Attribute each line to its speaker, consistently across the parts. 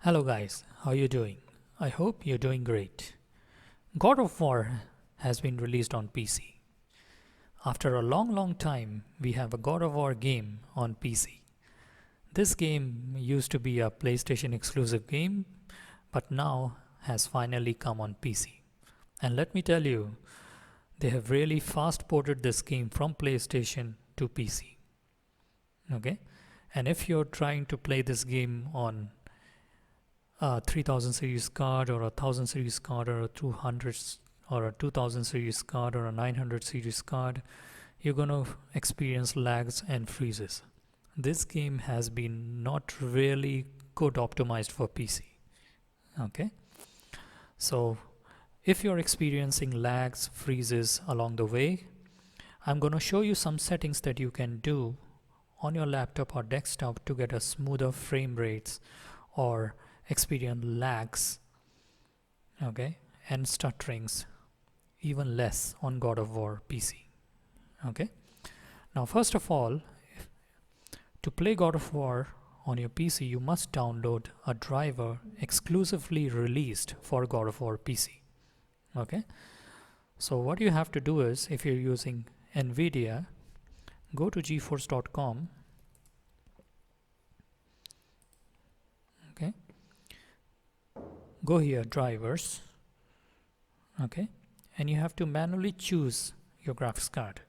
Speaker 1: Hello guys, how you doing? I hope you're doing great. God of War has been released on PC. After a long time, we have a God of War game on PC. This game used to be a PlayStation exclusive game, but now has finally come on PC. And let me tell you, they have really fast ported this game from PlayStation to PC. Okay? And if you're trying to play this game on a 3000 series card or a 1000 series card or a 200 or a 2000 series card or a 900 series card, you're going to experience lags and freezes. This game has been not really good optimized for PC. Okay, so if you're experiencing lags, freezes along the way, I'm going to show you some settings that you can do on your laptop or desktop to get a smoother frame rates or experience lags, okay, and stutterings even less on God of War PC. Okay, now first of all, to play God of War on your PC, you must download a driver exclusively released for God of War PC. Okay, so what you have to do is, if you're using Nvidia, go to geforce.com. Okay, go here, drivers. Okay, and you have to manually choose your graphics card.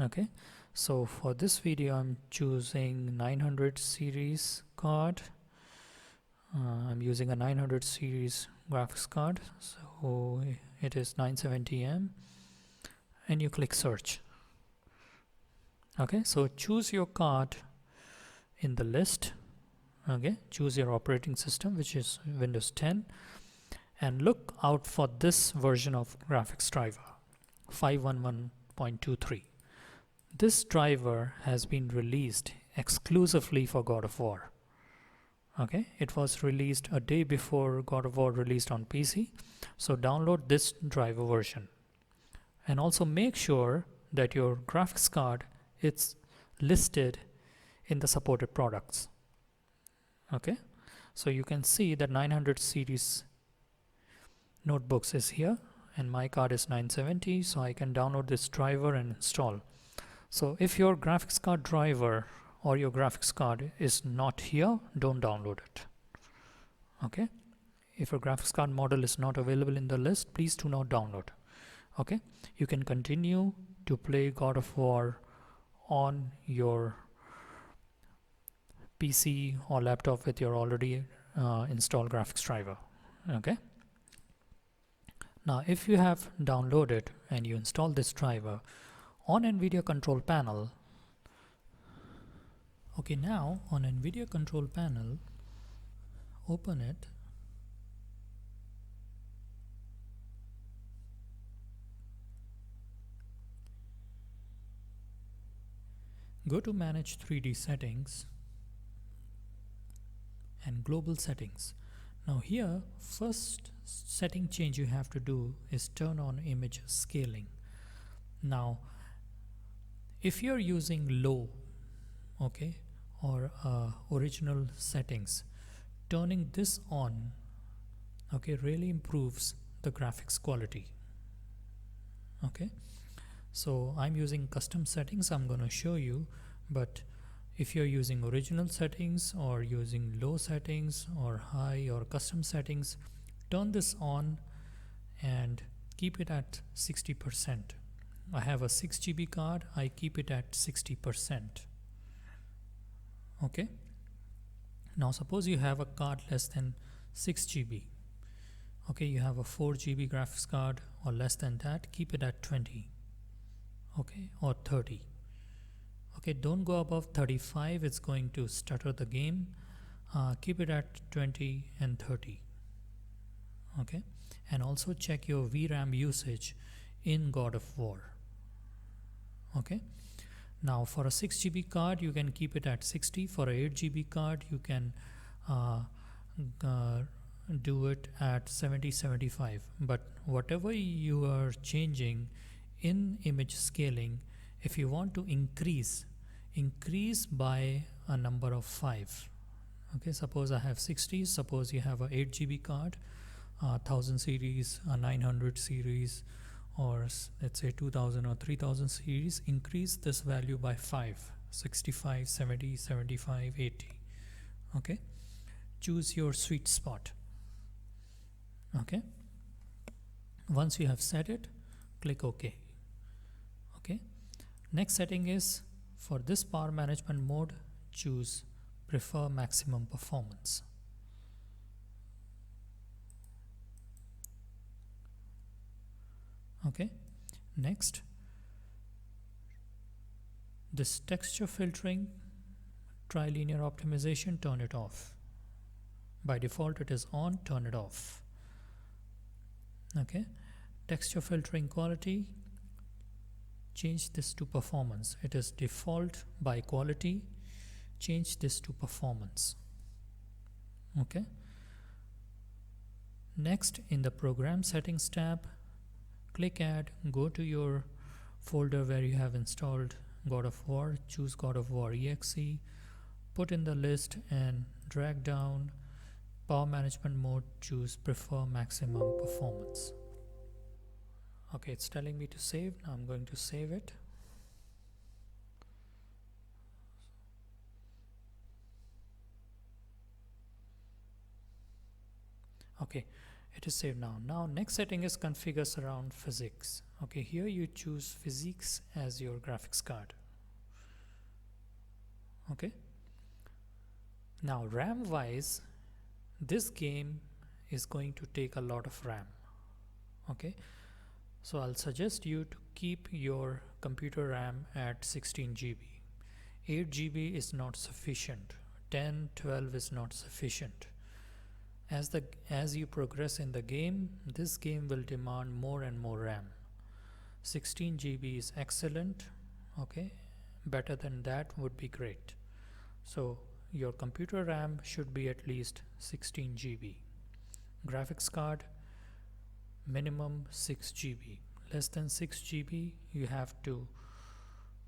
Speaker 1: Okay, so for this video I'm choosing 900 series card. I'm using a 900 series graphics card, so it is 970M, and you click search. Okay, so choose your card in the list. Okay, choose your operating system, which is Windows 10, and look out for this version of graphics driver, 511.23. This driver has been released exclusively for God of War. Okay, it was released a day before God of War released on PC, so download this driver version, and also make sure that your graphics card is listed in the supported products. Okay, so you can see that 900 series notebooks is here, and my card is 970, so I can download this driver and install. So if your graphics card driver or your graphics card is not here, don't download it. Okay, if your graphics card model is not available in the list, please do not download. Okay, you can continue to play God of War on your PC or laptop with your already installed graphics driver. Okay, now if you have downloaded and you install this driver on Nvidia control panel, okay, now on Nvidia control panel, open it, go to manage 3D settings and global settings. Now here, first setting change you have to do is turn on image scaling. Now if you're using low, okay, or original settings, turning this on, okay, really improves the graphics quality. Okay, so I'm using custom settings, I'm going to show you, but if you're using original settings or using low settings or high or custom settings, turn this on and keep it at 60%. I have a 6 GB card, I keep it at 60%. Okay, now suppose you have a card less than 6 GB. Okay, you have a 4 GB graphics card or less than that, keep it at 20. Okay, or 30. Okay, don't go above 35, it's going to stutter the game. Keep it at 20 and 30. Okay, and also check your VRAM usage in God of War. Okay, now for a 6 GB card you can keep it at 60. For a 8 GB card you can do it at 70-75, but whatever you are changing in image scaling, if you want to increase by a number of 5. Okay, suppose I have 60. Suppose you have a 8 GB card, 1000 series, a 900 series, or let's say 2000 or 3000 series. Increase this value by 5, 65, 70, 75, 80. Okay, choose your sweet spot. Okay, once you have set it, click OK. Okay, next setting is for this power management mode, choose prefer maximum performance. Okay, next, this texture filtering, Trilinear Optimization, turn it off. By default it is on, turn it off. Okay, texture filtering quality, change this to performance. It is default by quality, change this to performance. Okay, next in the program settings tab, click add, go to your folder where you have installed God of War, choose God of War exe, put in the list and drag down power management mode, choose prefer maximum performance. Okay, it's telling me to save. Now I'm going to save it. Okay, it is saved now. Now next setting is configure surround physics. Okay, here you choose physics as your graphics card. Okay, now RAM wise, this game is going to take a lot of RAM. Okay, so I'll suggest you to keep your computer RAM at 16 GB. 8 GB is not sufficient. 10, 12 is not sufficient. As you progress in the game, this game will demand more and more RAM. 16 GB is excellent. Okay, better than that would be great. So your computer RAM should be at least 16 GB. Graphics card minimum 6 GB. Less than 6 GB you have to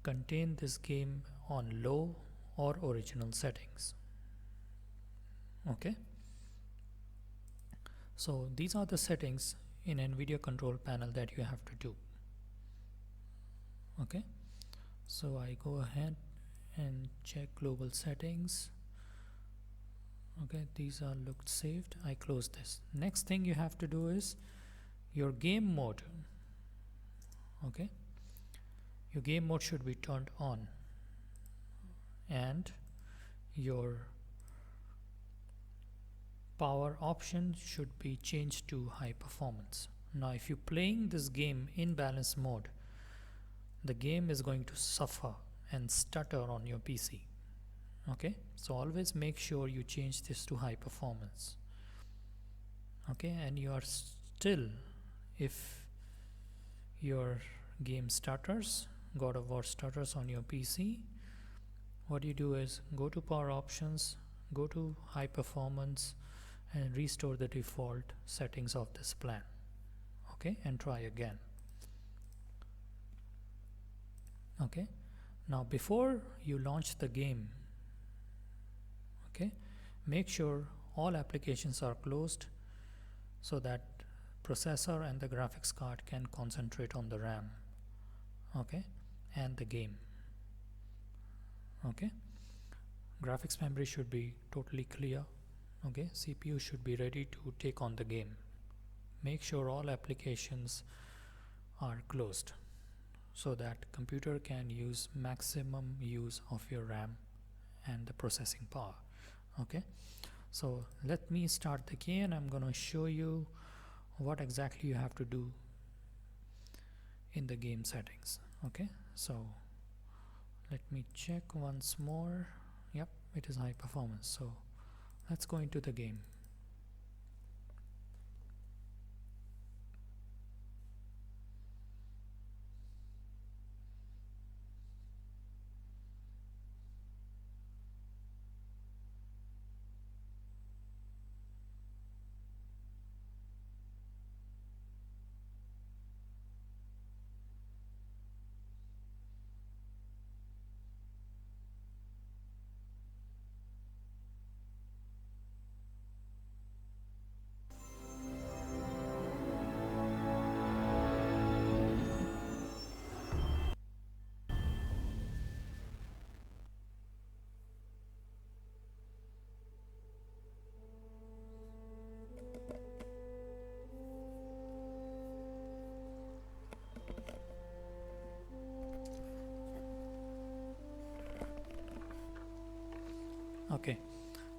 Speaker 1: contain this game on low or original settings. Okay, so these are the settings in Nvidia control panel that you have to do. Okay, so I go ahead and check global settings. Okay, these are looked saved. I close this. Next thing you have to do is your game mode. Okay, your game mode should be turned on and your power option should be changed to high performance. Now if you're playing this game in balance mode, the game is going to suffer and stutter on your PC. Okay, so always make sure you change this to high performance. Okay, and you are still, if your game stutters, God of War stutters on your PC, what you do is go to power options, go to high performance and restore the default settings of this plan. Okay, and try again. Okay, now before you launch the game, okay, make sure all applications are closed so that processor and the graphics card can concentrate on the RAM, okay, and the game. Okay, graphics memory should be totally clear. Okay, CPU should be ready to take on the game. Make sure all applications are closed so that computer can use maximum use of your RAM and the processing power. Okay, so let me start the game and I'm going to show you what exactly you have to do in the game settings. Okay, so let me check once more. Yep, it is high performance. So let's go into the game.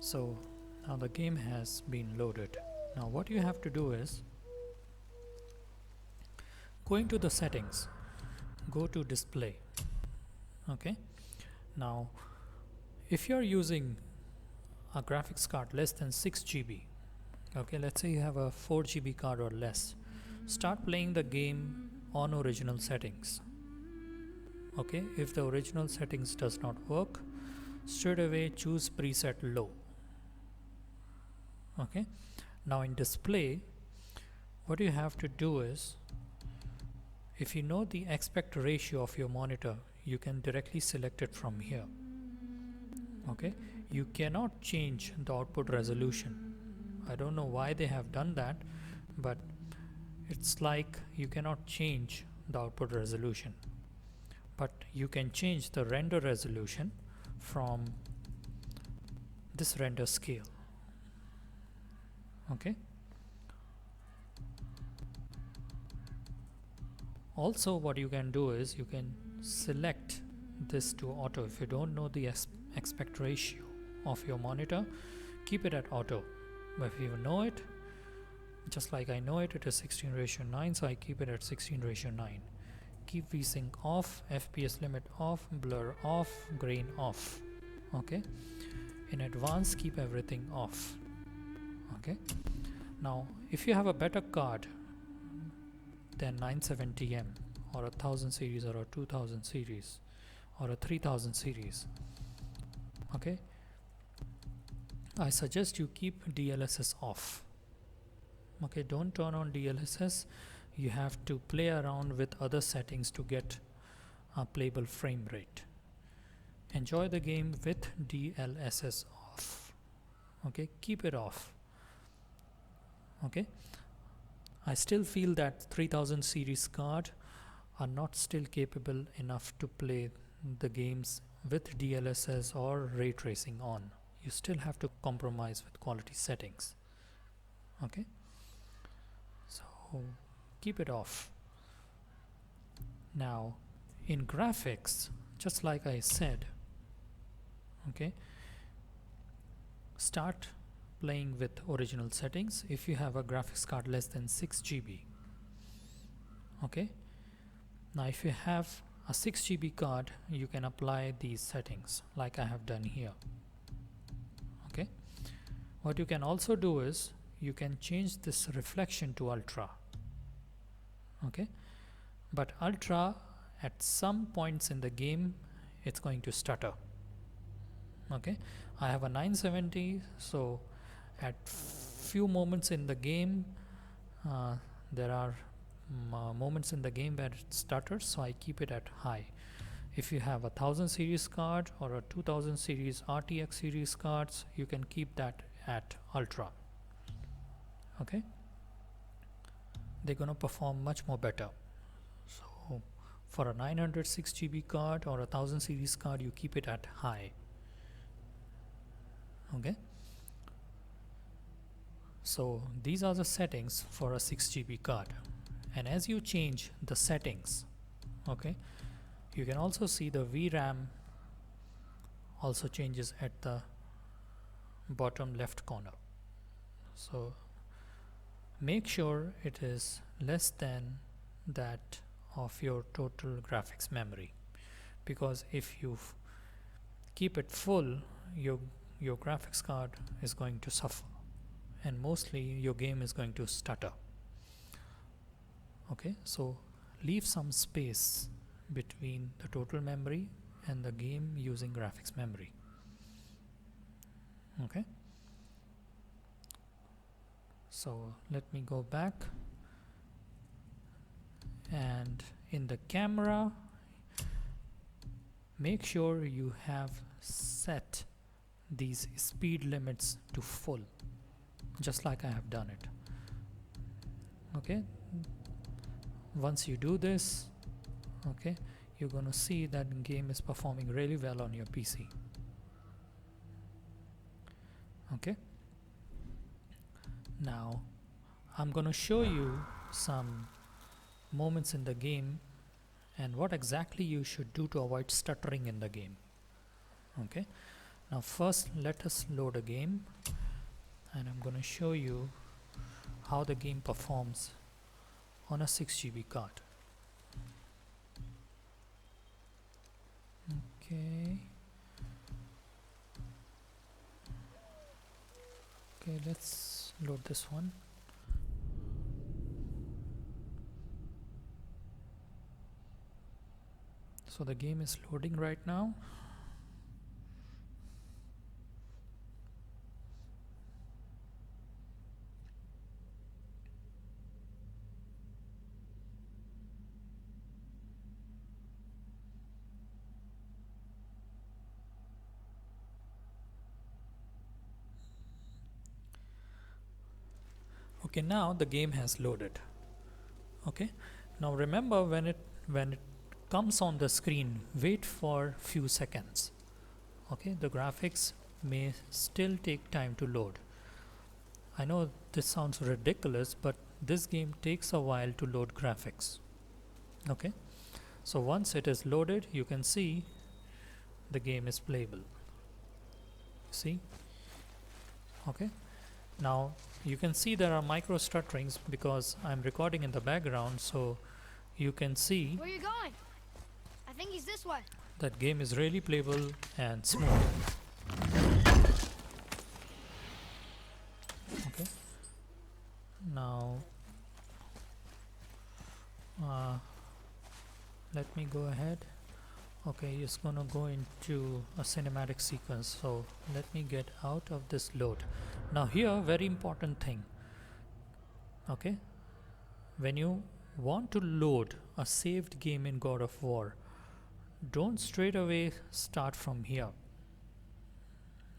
Speaker 1: So now the game has been loaded. Now what you have to do is go into the settings, go to display. Okay, now if you're using a graphics card less than 6 GB, okay, let's say you have a 4 GB card or less, start playing the game on original settings. Okay, if the original settings does not work, straight away choose preset low. Okay, now in display, what you have to do is, if you know the aspect ratio of your monitor, you can directly select it from here. Okay, you cannot change the output resolution. I don't know why they have done that, but it's like you cannot change the output resolution, but you can change the render resolution from this render scale. Okay, also what you can do is you can select this to auto. If you don't know the aspect ratio of your monitor, keep it at auto. But if you know it, just like I know it, it is 16:9, so I keep it at 16:9. Keep VSync off, FPS limit off, blur off, grain off. Okay, in advanced keep everything off. Okay, now if you have a better card than 970M or a 1000 series or a 2000 series or a 3000 series, okay, I suggest you keep DLSS off. Okay, don't turn on DLSS. You have to play around with other settings to get a playable frame rate. Enjoy the game with DLSS off. Okay, keep it off. Okay, I still feel that 3000 series card are not still capable enough to play the games with DLSS or ray tracing on. You still have to compromise with quality settings. Okay, so keep it off. Now in graphics, just like I said, okay, start playing with original settings if you have a graphics card less than 6 GB. Okay, now if you have a 6 GB card, you can apply these settings like I have done here. Okay, what you can also do is you can change this reflection to ultra. Okay, but ultra at some points in the game it's going to stutter. Okay, I have a 970, so at few moments in the game there are moments in the game where it stutters, so I keep it at high. If you have a 1000 series card or a 2000 series RTX series cards, you can keep that at ultra. Okay, they're gonna perform much more better. So for a 906 GB card or a 1000 series card, you keep it at high. Okay, so these are the settings for a 6 GB card, and as you change the settings, okay, you can also see the VRAM also changes at the bottom left corner. So make sure it is less than that of your total graphics memory, because if you keep it full, your graphics card is going to suffer and mostly your game is going to stutter. Okay, so leave some space between the total memory and the game using graphics memory. Okay, so let me go back, and in the camera, make sure you have set these speed limits to full, just like I have done it. Okay, once you do this, okay, you're gonna see that the game is performing really well on your PC. Okay, now I'm gonna show you some moments in the game and what exactly you should do to avoid stuttering in the game. Okay, Now first let us load a game, and I'm going to show you how the game performs on a 6 GB card. Okay. Okay, let's load this one. So the game is loading right now. Okay, now the game has loaded. Okay, now remember, when it comes on the screen, wait for few seconds. Okay, the graphics may still take time to load. I know this sounds ridiculous, but this game takes a while to load graphics. Okay, so once it is loaded, you can see the game is playable. See? Okay, now you can see there are micro stutterings because I'm recording in the background, so you can see
Speaker 2: Where are you going? I think he's this way.
Speaker 1: that game is really playable and smooth. Okay, now let me go ahead. Okay, it's gonna go into a cinematic sequence, so let me get out of this load. Now here, very important thing. Okay, when you want to load a saved game in God of War, don't straight away start from here.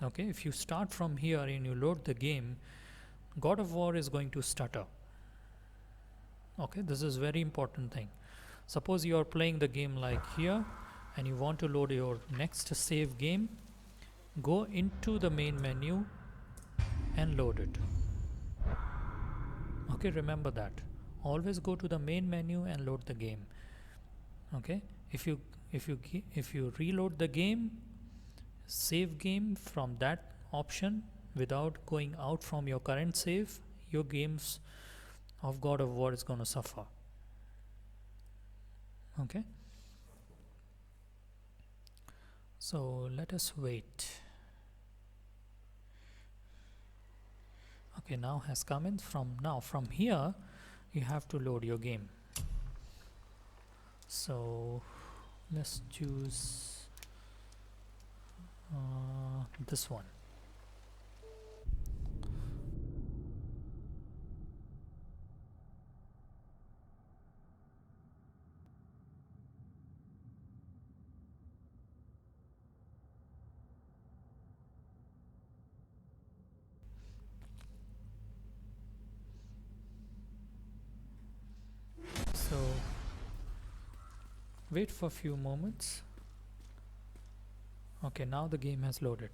Speaker 1: Okay, if you start from here and you load the game, God of War is going to stutter. Okay, this is very important thing. Suppose you are playing the game like here and you want to load your next save game, go into the main menu and load it. Okay, remember that. Always go to the main menu and load the game. Okay, if you reload the game, save game from that option without going out from your current save, your games of God of War is going to suffer. Okay, so let us wait. Okay, now has come in. From here you have to load your game. So let's choose this one. So wait for a few moments. Okay, now the game has loaded.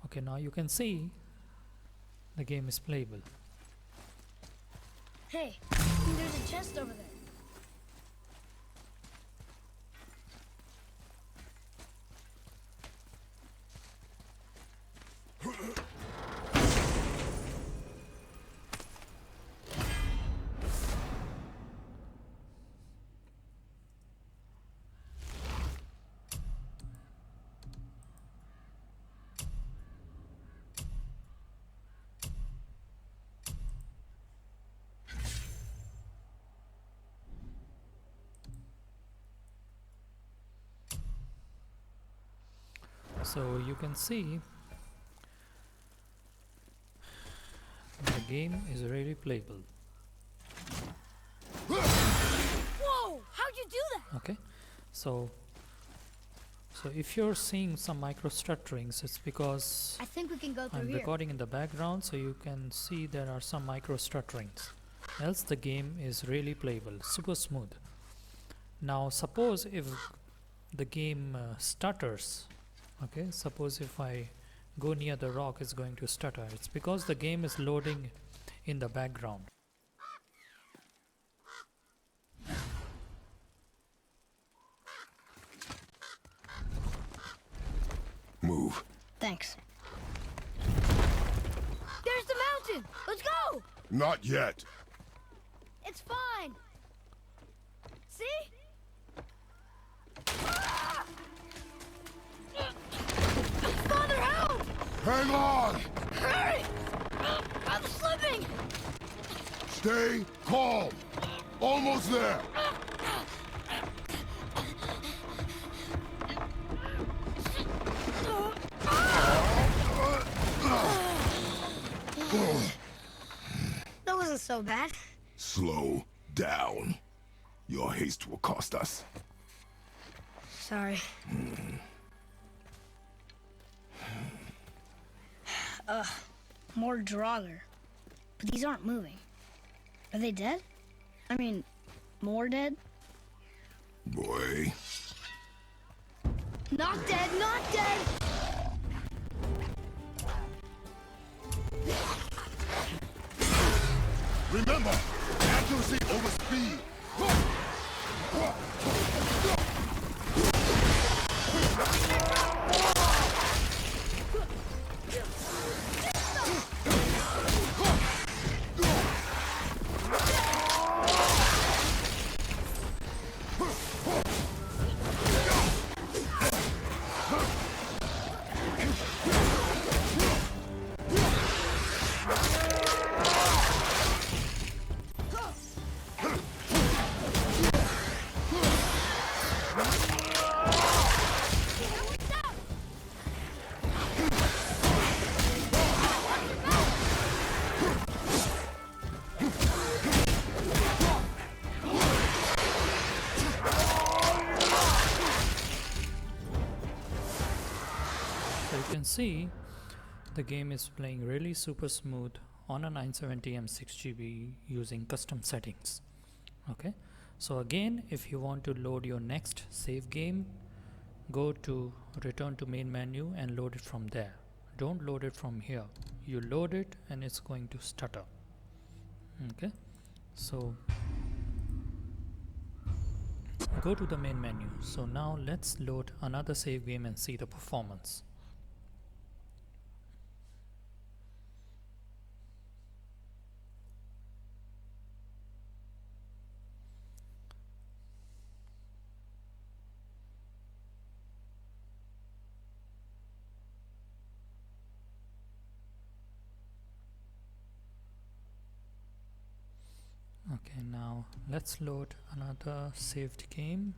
Speaker 1: Okay, now you can see the game is playable.
Speaker 2: Hey, I think there's a chest over there.
Speaker 1: So you can see the game is really playable.
Speaker 2: Whoa! How'd you do that?
Speaker 1: Okay, so if you're seeing some micro stutterings, it's because
Speaker 2: I think we can go through
Speaker 1: I'm
Speaker 2: here.
Speaker 1: recording in the background, so you can see there are some micro stutterings. Else the game is really playable, super smooth. Now suppose if the game stutters, okay, suppose if I go near the rock, it's going to stutter. It's because the game is loading in the background.
Speaker 3: Move.
Speaker 2: Thanks. There's the mountain! Let's go!
Speaker 3: Not yet.
Speaker 2: It's fine! See? Ah! Father, help!
Speaker 3: Hang on!
Speaker 2: Hurry! I'm slipping!
Speaker 3: Stay calm. Almost there.
Speaker 2: That wasn't so bad.
Speaker 3: Slow down. Your haste will cost us.
Speaker 2: Sorry. More Draugr. But these aren't moving. Are they dead? I mean, more dead?
Speaker 3: Boy.
Speaker 2: Not dead, not dead!
Speaker 3: Remember, accuracy over speed.
Speaker 1: So you can see the game is playing really super smooth on a 970M 6GB using custom settings. Okay, so again, if you want to load your next save game, go to return to main menu and load it from there. Don't load it from here. You load it and it's going to stutter. Okay, so go to the main menu. So now let's load another save game and see the performance. Okay, now let's load another saved game.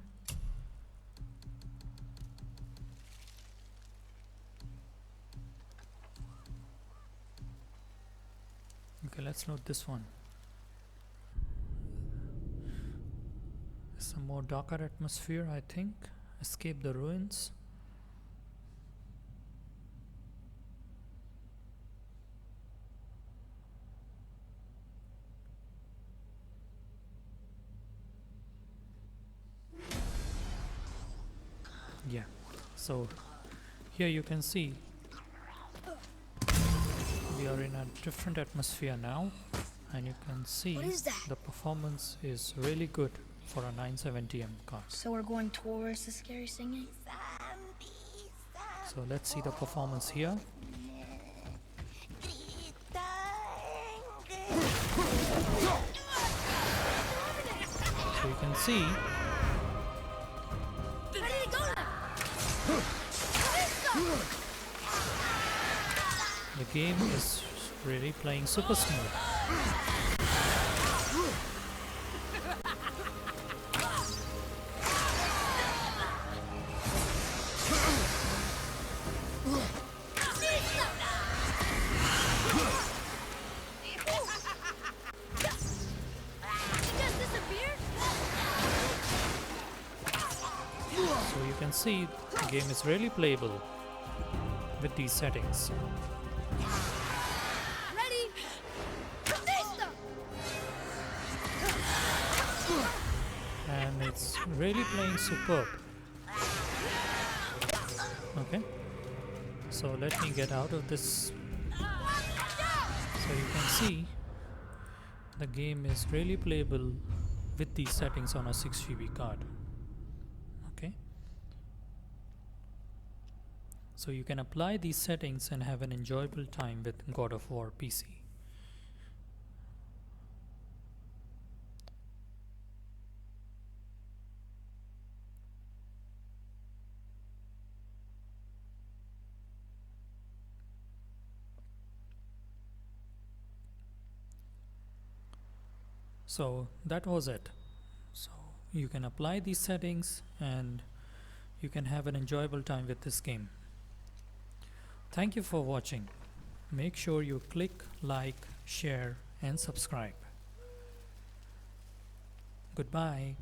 Speaker 1: Okay, let's load this one. It's a more darker atmosphere, I think. Escape the ruins. Yeah, so here you can see we are in a different atmosphere now, and you can see
Speaker 2: What is that?
Speaker 1: the performance is really good for a 970M card.
Speaker 2: So we're going towards the scary singing?
Speaker 1: So let's see the performance here. So you can see
Speaker 2: Where did it go now?
Speaker 1: the game is really playing super smooth. So you can see the game is really playable with these settings.
Speaker 2: Ready? Batista!
Speaker 1: And it's really playing superb. Okay, so let me get out of this. So you can see the game is really playable with these settings on a 6GB card. Okay, So you can apply these settings and have an enjoyable time with God of War PC. So that was it. So you can apply these settings and you can have an enjoyable time with this game. Thank you for watching. Make sure you click like, share and subscribe. Goodbye.